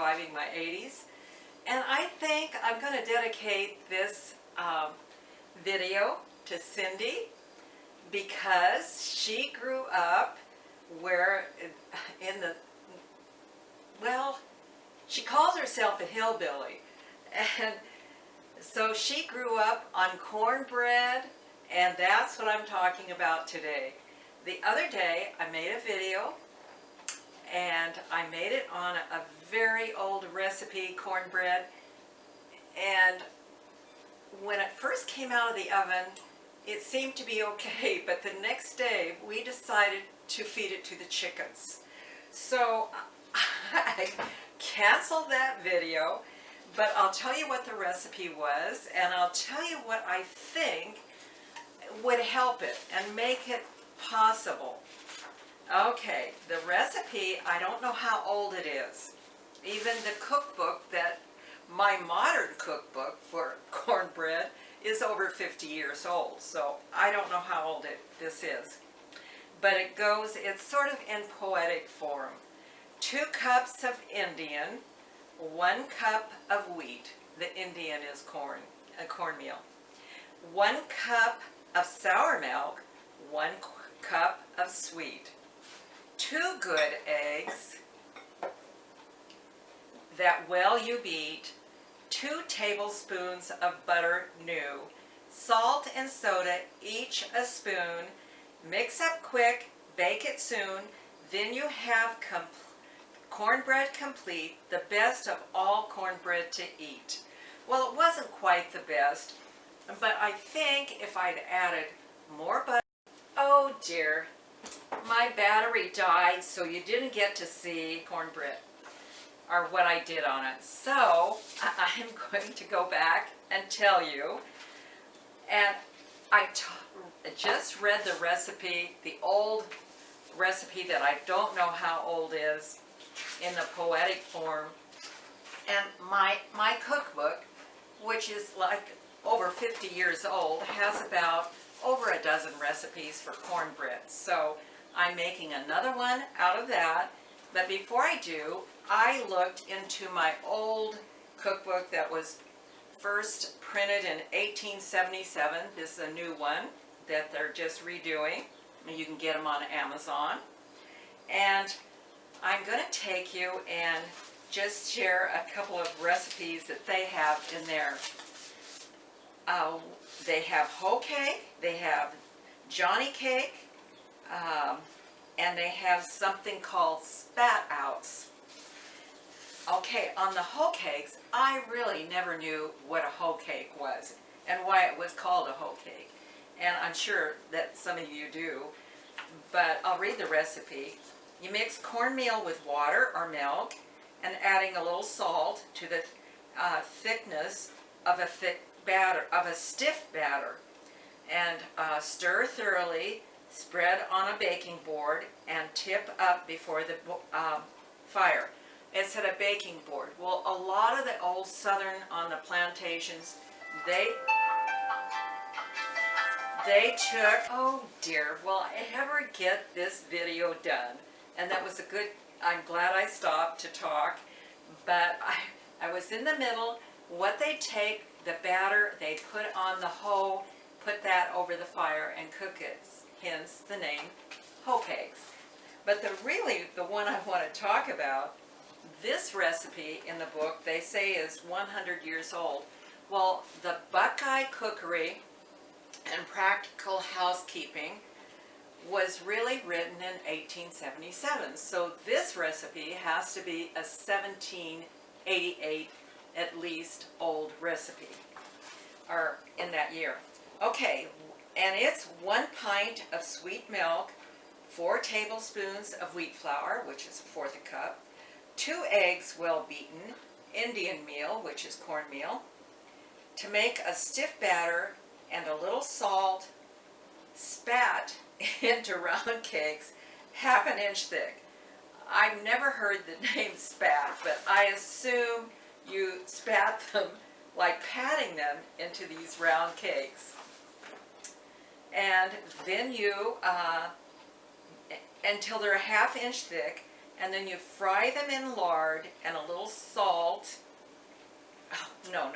surviving my 80s. And I think I'm going to dedicate this video to Cindy because she grew up where well, she calls herself a hillbilly. And so she grew up on cornbread, and that's what I'm talking about today. The other day I made a video, and I made it on a very old recipe, cornbread, and when it first came out of the oven it seemed to be okay, but the next day we decided to feed it to the chickens. So I canceled that video, but I'll tell you what the recipe was, and I'll tell you what I think would help it and make it possible. Okay, the recipe, I don't know how old it is. Even the cookbook, my modern cookbook for cornbread, is over 50 years old, so I don't know how old this is. But it's sort of in poetic form. 2 cups of Indian, 1 cup of wheat. The Indian is cornmeal. 1 cup of sour milk, 1 cup of sweet. 2 good eggs that well you beat. 2 tablespoons of butter new. Salt and soda, each a spoon. Mix up quick, bake it soon. Then you have cornbread complete, the best of all cornbread to eat. Well, it wasn't quite the best, but I think if I'd added more butter. Oh dear, my battery died, so you didn't get to see cornbread or what I did on it. So I'm going to go back and tell you. And I just read the recipe, the old recipe that I don't know how old is, in the poetic form. And my cookbook, which is like over 50 years old, has about over a dozen recipes for cornbread. So I'm making another one out of that. But before I do, I looked into my old cookbook that was first printed in 1877. This is a new one that they're just redoing. You can get them on Amazon. And I'm going to take you and just share a couple of recipes that they have in there. They have hoe cake, they have Johnny cake, and they have something called Spat-Outs. Okay, on the hoe cakes, I really never knew what a hoe cake was and why it was called a hoe cake. And I'm sure that some of you do, but I'll read the recipe. You mix cornmeal with water or milk and adding a little salt to the thickness of a stiff batter, and stir thoroughly. Spread on a baking board and tip up before the fire. It said a baking board. Well, a lot of the old southern on the plantations, they took, oh dear, will I ever get this video done? And that was a good, I'm glad I stopped to talk, but I was in the middle. What they take, the batter, they put on the hoe, put that over the fire and cook it. Hence the name hoe cakes. But the one I want to talk about, this recipe in the book, they say is 100 years old. Well, the Buckeye Cookery and Practical Housekeeping was really written in 1877. So this recipe has to be a 1788 at least old recipe, or in that year. Okay, and it's 1 pint of sweet milk, 4 tablespoons of wheat flour, which is 1/4 cup, 2 eggs well beaten, Indian meal, which is cornmeal. To make a stiff batter and a little salt, spat into round cakes 1/2 inch thick. I've never heard the name spat, but I assume you spat them like patting them into these round cakes. And then you, until they're 1/2 inch thick, and then you fry them in lard and a little salt. Oh, no,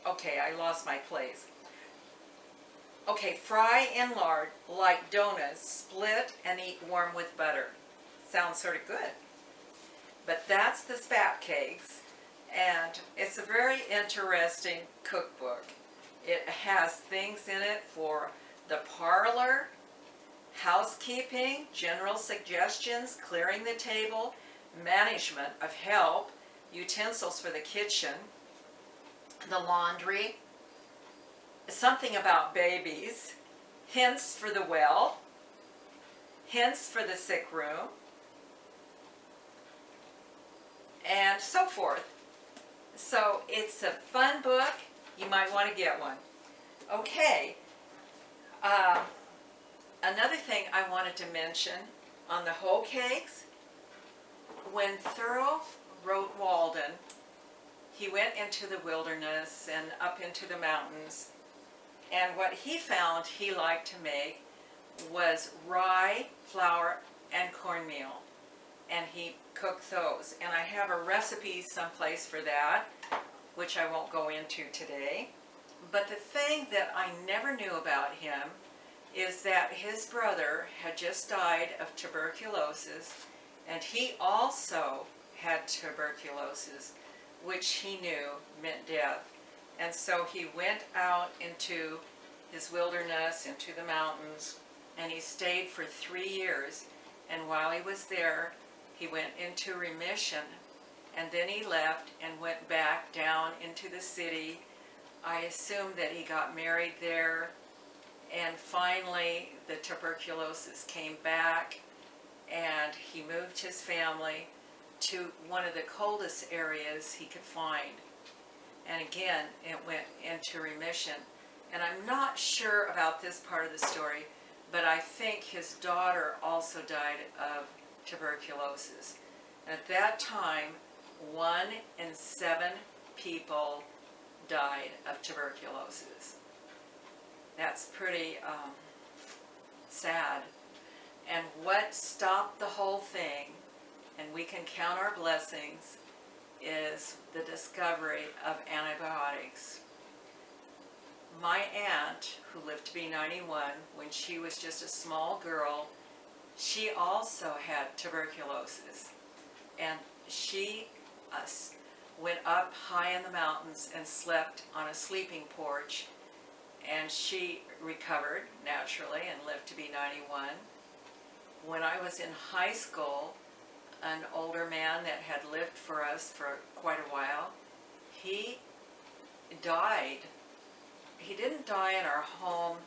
okay, I lost my place. Okay, fry in lard like donuts, split and eat warm with butter. Sounds sort of good. But that's the spat cakes, and it's a very interesting cookbook. It has things in it for the parlor, housekeeping, general suggestions, clearing the table, management of help, utensils for the kitchen, the laundry, something about babies, hints for the well, hints for the sick room, and so forth. So it's a fun book. You might want to get one. Okay. Another thing I wanted to mention on the whole cakes, when Thoreau wrote Walden, he went into the wilderness and up into the mountains, and what he found he liked to make was rye, flour, and cornmeal, and he cooked those. And I have a recipe someplace for that, which I won't go into today. But the thing that I never knew about him is that his brother had just died of tuberculosis, and he also had tuberculosis, which he knew meant death. And so he went out into his wilderness, into the mountains, and he stayed for 3 years. And while he was there, he went into remission, and then he left and went back down into the city. I assume that he got married there, and finally the tuberculosis came back, and he moved his family to one of the coldest areas he could find. And again, it went into remission. And I'm not sure about this part of the story, but I think his daughter also died of tuberculosis. And at that time, 1 in 7 people died of tuberculosis. That's pretty sad. And what stopped the whole thing, and we can count our blessings, is the discovery of antibiotics. My aunt, who lived to be 91, when she was just a small girl, she also had tuberculosis. And she went up high in the mountains and slept on a sleeping porch, and she recovered naturally and lived to be 91. When I was in high school, an older man that had lived for us for quite a while, he died. He didn't die in our home.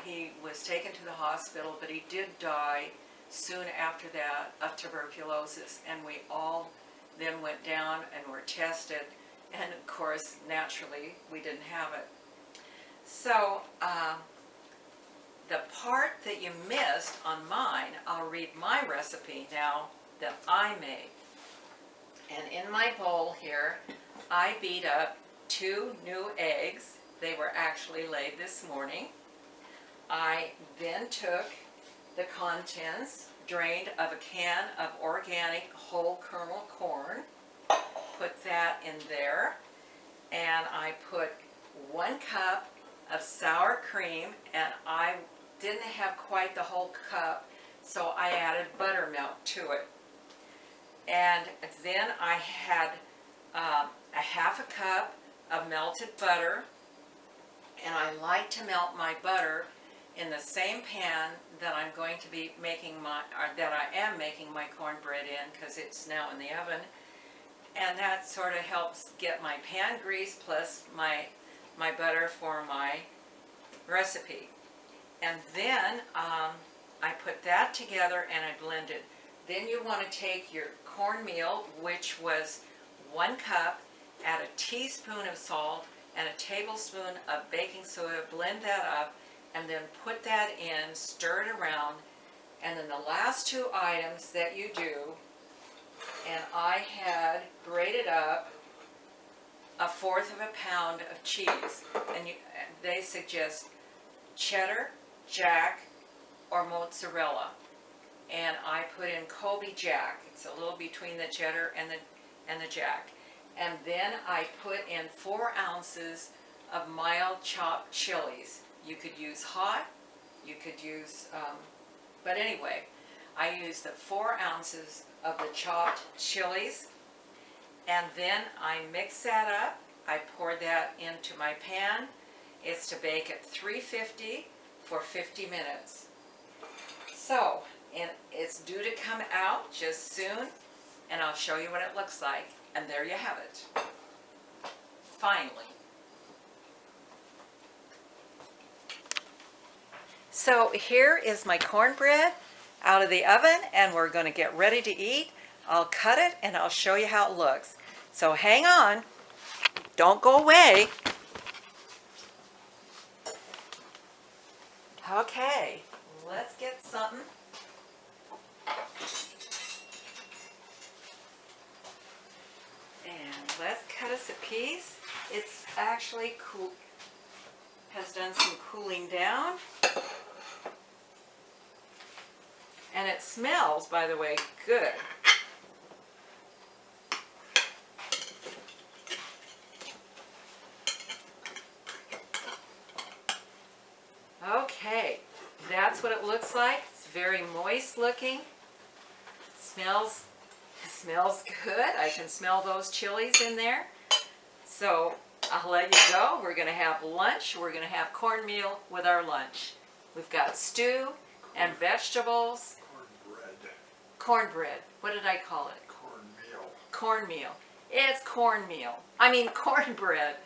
He was taken to the hospital, but he did die soon after that of tuberculosis, and we all then went down and were tested, and of course, naturally, we didn't have it. So, the part that you missed on mine, I'll read my recipe now that I made. And in my bowl here, I beat up 2 new eggs. They were actually laid this morning. I then took the contents, drained of a can of organic whole kernel corn, put that in there, and I put 1 cup of sour cream, and I didn't have quite the whole cup, so I added buttermilk to it. And then I had a half a cup of melted butter, and I like to melt my butter in the same pan that I'm going to be making that I am making my cornbread in, because it's now in the oven, and that sort of helps get my pan grease plus my butter for my recipe. And then I put that together and I blend it. Then you want to take your cornmeal, which was 1 cup, add a teaspoon of salt and a tablespoon of baking soda, blend that up, and then put that in, stir it around, and then the last 2 items that you do, and I had grated up 1/4 of a pound of cheese, and they suggest cheddar, jack, or mozzarella. and I put in Colby Jack. It's a little between the cheddar and the Jack. And then I put in 4 ounces of mild chopped chilies. You could use hot, you could use, but anyway, I used the 4 ounces of the chopped chilies, and then I mix that up. I pour that into my pan. It's to bake at 350 for 50 minutes. So, and it's due to come out just soon, and I'll show you what it looks like. And there you have it. Finally. So here is my cornbread out of the oven, and we're going to get ready to eat. I'll cut it and I'll show you how it looks. So hang on. Don't go away. Okay, let's get something. And let's cut us a piece. It's actually cool, has done some cooling down. And it smells, by the way, good. Okay, that's what it looks like. It's very moist looking. Smells good. I can smell those chilies in there. So I'll let you go. We're going to have lunch. We're going to have cornmeal with our lunch. We've got stew and vegetables. Cornbread. Cornbread. What did I call it? Cornmeal. Cornmeal. It's cornmeal. I mean cornbread.